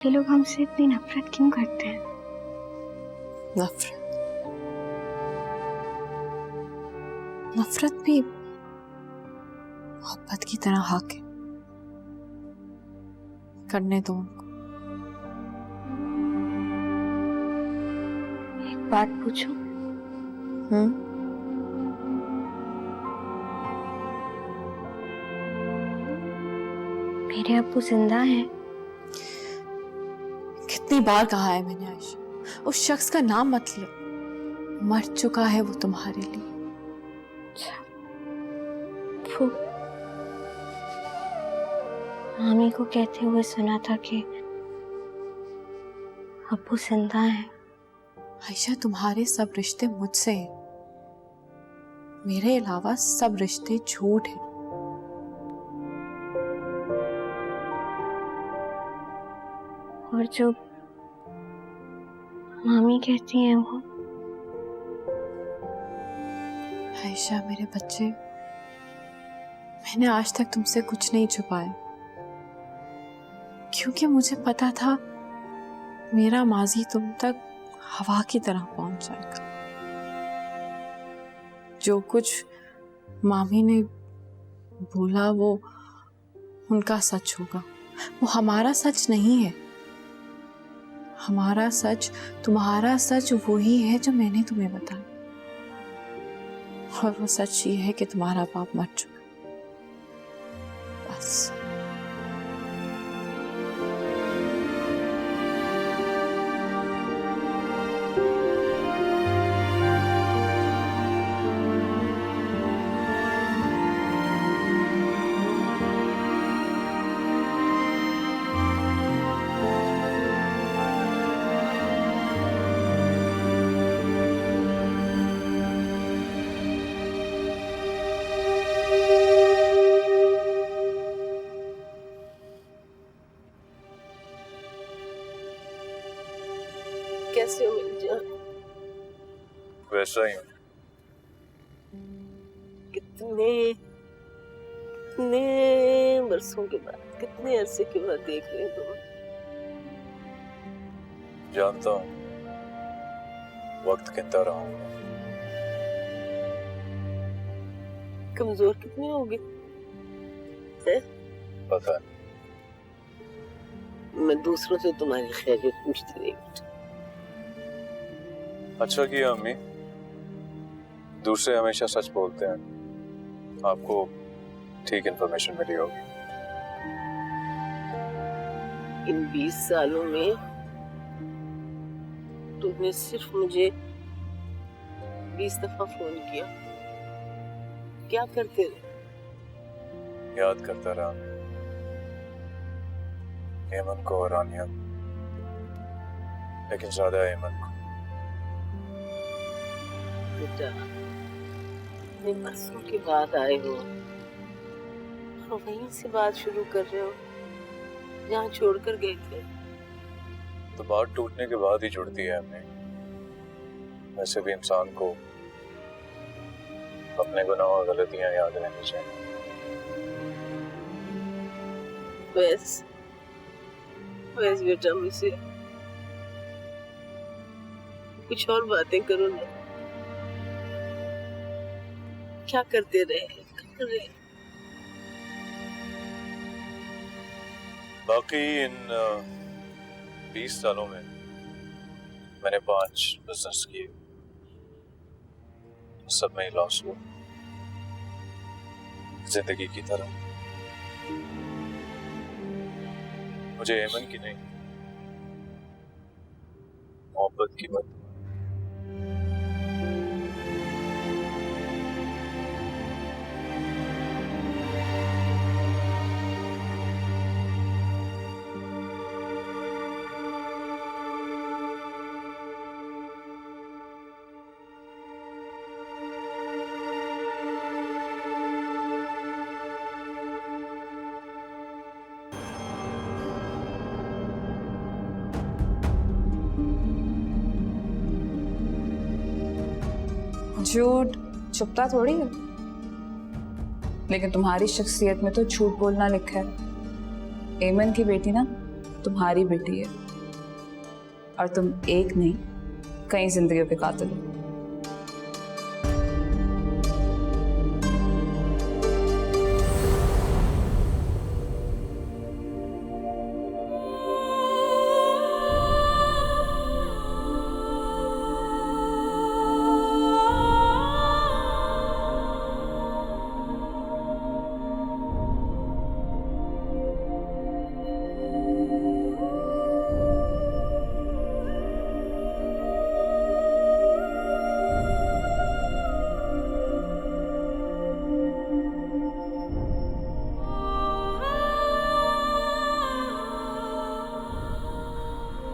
ये लोग हमसे इतनी नफरत क्यों करते हैं? नफरत नफरत भी मोहब्बत की तरह हक है। करने दो उनको। एक बात पूछूं? मेरे अब्बू जिंदा हैं? कितनी बार कहा है मैंने आयशा, उस शख्स का नाम मत लिया। मर चुका है वो तुम्हारे लिए। अच्छा, वो मामी को कहते हुए सुना था कि अब्बू जिंदा हैं। आयशा, तुम्हारे सब रिश्ते मुझसे हैं। मेरे अलावा सब रिश्ते झूठ हैं। और जो मामी कहती हैं वो? आयशा मेरे बच्चे, मैंने आज तक तुमसे कुछ नहीं छुपाया, क्योंकि मुझे पता था मेरा माजी तुम तक हवा की तरह पहुंच जाएगा। जो कुछ मामी ने बोला वो उनका सच होगा, वो हमारा सच नहीं है। हमारा सच, तुम्हारा सच वही है जो मैंने तुम्हें बताया। और वो सच ये है कि तुम्हारा बाप मर चुका। बस। कैसे हो मेरी जान? वैसा ही हूँ। कितने बरसों के बाद, कितने अरसे के बाद देख रहे हैं तुम। जानता हूँ वक्त गिनता रहा हूँ। कमजोर कितने होगे? पता नहीं। मैं दूसरों से तुम्हारी खैरियत पूछती नहीं। अच्छा किया अम्मी, दूसरे हमेशा सच बोलते हैं। आपको ठीक इन्फॉर्मेशन मिली होगी। इन 20 सालों में तुमने सिर्फ मुझे 20 दफा फोन किया। क्या करते रहे? याद करता रहा एमन को और रानिया, लेकिन ज्यादा एमन को। बेटा, इतने बरसों के बाद आए हो और वहीं से बात शुरू कर रहे हो जहाँ छोड़कर गए थे। तो बात टूटने के बाद ही जुड़ती है अम्मी। वैसे भी इंसान को अपने गुनाह और गलतियां याद रहनी चाहिए। वैस बेटा, मुझसे कुछ और बातें करो ना। क्या करते रहे? बाकी इन 20 सालों में मैंने 5 बिजनेस किए, सब में ही लॉस हुआ, जिंदगी की तरह। मुझे एमन की नहीं, मोहब्बत की बात। झूठ छुपता थोड़ी है, लेकिन तुम्हारी शख्सियत में तो झूठ बोलना लिखा है। एमन की बेटी ना तुम्हारी बेटी है और तुम एक नहीं कई जिंदगियों के कातिल हो।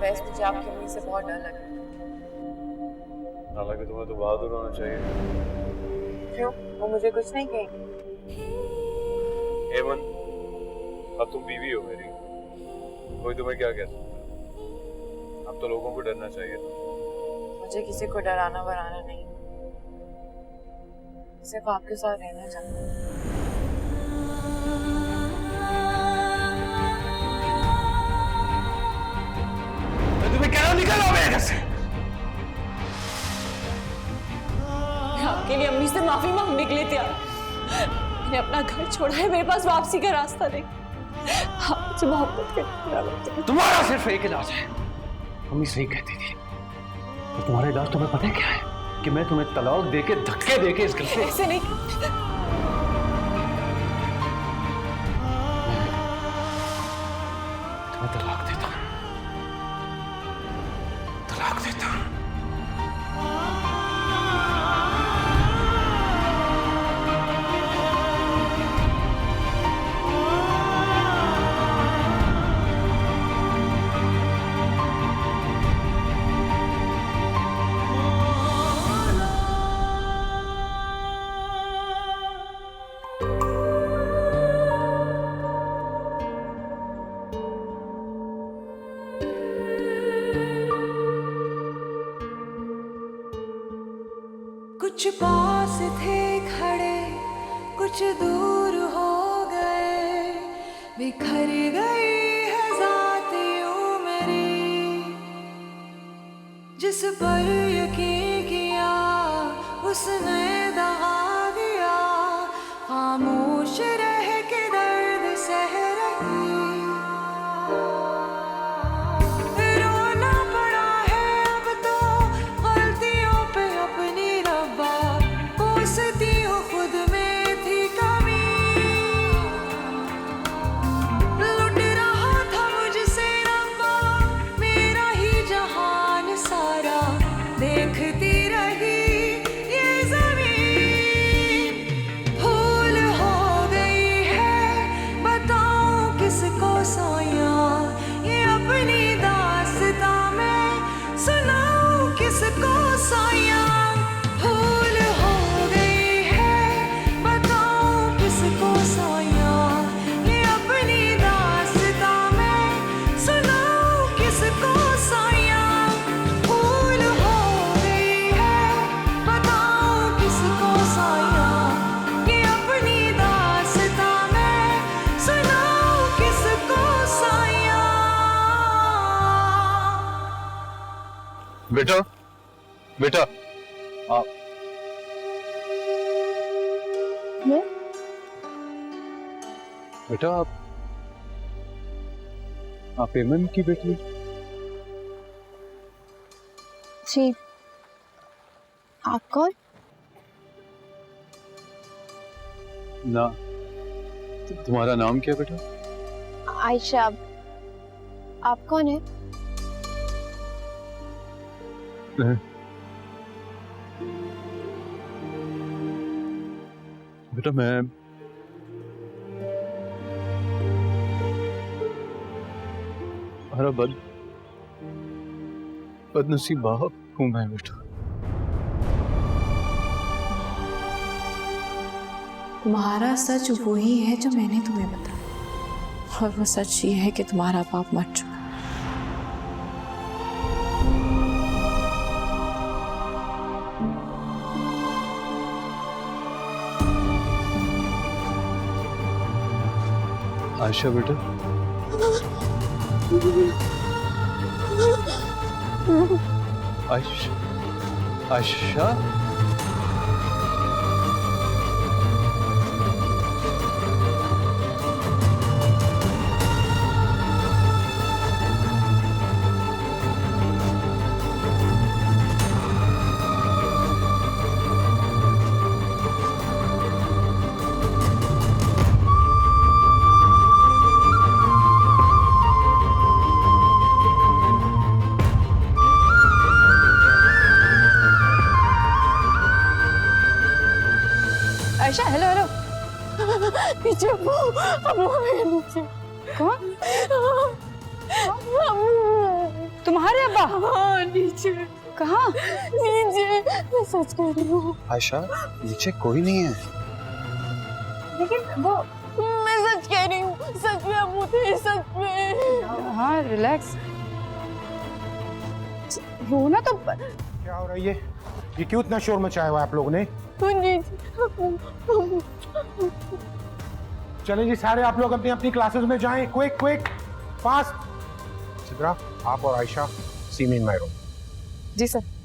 वैसे मुझे आपकी अम्मी से बहुत डर लगा। हालांकि तुम्हें तो बहादुर होना चाहिए। क्यों? वो मुझे कुछ नहीं कहेंगे। हेमन, अब तुम बीवी हो मेरी, कोई तुम्हें क्या कह सकता। अब तो लोगों को डरना चाहिए। मुझे किसी को डराना वराना नहीं, सिर्फ आपके साथ रहना चाहता हूँ। तुम्हें कह रहा हूं, निकल आओ मेरे घर से। मैं आपके लिए अम्मी से माफी मांगने के लिए तैयार। मैंने अपना घर छोड़ा है, मेरे पास वापसी का रास्ता नहीं। आप मुझसे मोहब्बत करते। तुम्हारा सिर्फ एक इलाज है, अम्मी सही कहती थी। और तुम्हारा इलाज तुम्हें पता है क्या है? कि मैं तुम्हें तलाक देके धक्के देके इस घर से ऐसे नहीं। तुम्हें तलाक देता हूं, तलाक देता हूं। कुछ पास थे खड़े, कुछ दूर हो गए, बिखर गई है ज़ात यूं मेरी। जिस पर यकीन किया उसने दगा दिया, खामोश रह के दर्द सह रही। रोना पड़ा है अब तो गलतियों पे अपनी रब्बा, कोसती हूँ खुद में थी कमी। लुट रहा था मुझसे रब्बा मेरा ही जहान सारा, देखती रही ये ज़मीन। भूल हो गई है बताऊं किसको साया, ये अपनी दास्तां मैं सुनाऊं किसको साया। भूल हो गई है बताऊं किसको साया, ये अपनी दास्तां मैं सुनाऊं किसको साया। भूल हो गई है बताऊं किसको साया, ये अपनी दास्तां मैं सुनाऊं किसको साया। बेटा, बेटा, आप बेटा, आप हेमन की बेटी? जी। आप कौन? ना, तुम्हारा नाम क्या बेटा? आयशा। आप कौन है? बेटा, मैं हमारा बदनसीब बाप हूं मैं बेटा। तुम्हारा सच वही है जो मैंने तुम्हें बताया, और वो सच ये है कि तुम्हारा बाप मर चुका। आयशा बेटा, आयशा आयशा, हेलो हेलो। नीचे अम्मू, अम्मू मेरे नीचे। कौन? तुम्हारे अब्बा? हाँ, नीचे। कहाँ? नीचे। मैं सच कह रही हूँ। आयशा, नीचे कोई नहीं है। लेकिन वो, मैं सच कह रही हूँ, सच में अम्मू थे, सच में। हाँ, रिलैक्स। रोना तो क्या हो रहा है ये क्यों इतना शोर मचाया हुआ है आप लोगों ने? चलें जी सारे आप लोग अपनी अपनी क्लासेस में जाएं, क्विक क्विक फास्ट। सिद्रा, आप और Ayesha see me in my room. जी सर।